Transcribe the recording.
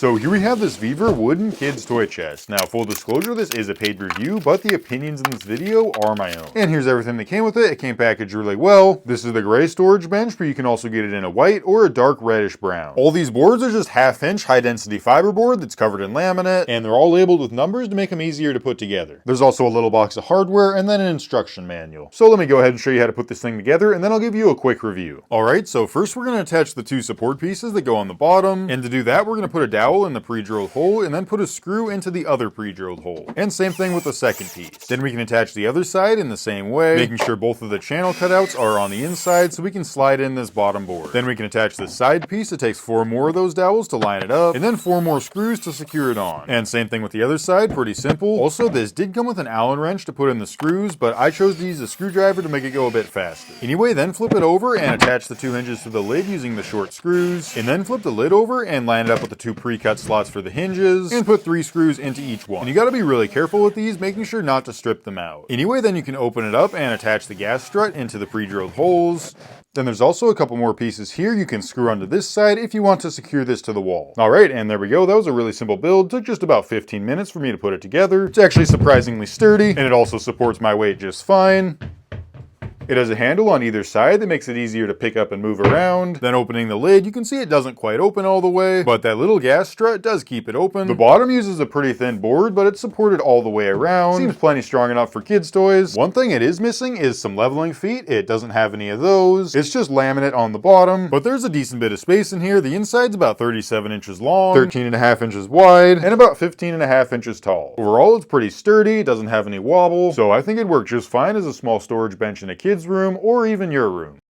So here we have this VEVOR wooden kids toy chest. Now, full disclosure, this is a paid review, but the opinions in this video are my own. And here's everything that came with it. It came packaged really well. This is the gray storage bench, but you can also get it in a white or a dark reddish brown. All these boards are just 1/2 inch high density fiberboard that's covered in laminate, and they're all labeled with numbers to make them easier to put together. There's also a little box of hardware and then an instruction manual. So let me go ahead and show you how to put this thing together, and then I'll give you a quick review. Alright, so first we're going to attach the 2 support pieces that go on the bottom, and to do that we're going to put a dowel in the pre-drilled hole and then put a screw into the other pre-drilled hole. And same thing with the second piece. Then we can attach the other side in the same way, making sure both of the channel cutouts are on the inside so we can slide in this bottom board. Then we can attach this side piece. It takes 4 more of those dowels to line it up, and then 4 more screws to secure it on. And same thing with the other side, pretty simple. Also, this did come with an Allen wrench to put in the screws, but I chose to use a screwdriver to make it go a bit faster. Anyway, then flip it over and attach the 2 hinges to the lid using the short screws, and then flip the lid over and line it up with the 2 pre-cut slots for the hinges, and put 3 screws into each one. And you gotta be really careful with these, making sure not to strip them out. Anyway, then you can open it up and attach the gas strut into the pre-drilled holes. Then there's also a couple more pieces here you can screw onto this side if you want to secure this to the wall. Alright, and there we go. That was a really simple build. Took just about 15 minutes for me to put it together. It's actually surprisingly sturdy, and it also supports my weight just fine. It has a handle on either side that makes it easier to pick up and move around. Then opening the lid, you can see it doesn't quite open all the way, but that little gas strut does keep it open. The bottom uses a pretty thin board, but it's supported all the way around. Seems plenty strong enough for kids' toys. One thing it is missing is some leveling feet. It doesn't have any of those. It's just laminate on the bottom, but there's a decent bit of space in here. The inside's about 37 inches long, 13.5 inches wide, and about 15.5 inches tall. Overall, it's pretty sturdy. It doesn't have any wobble, so I think it'd work just fine as a small storage bench in a kid's room or even your room.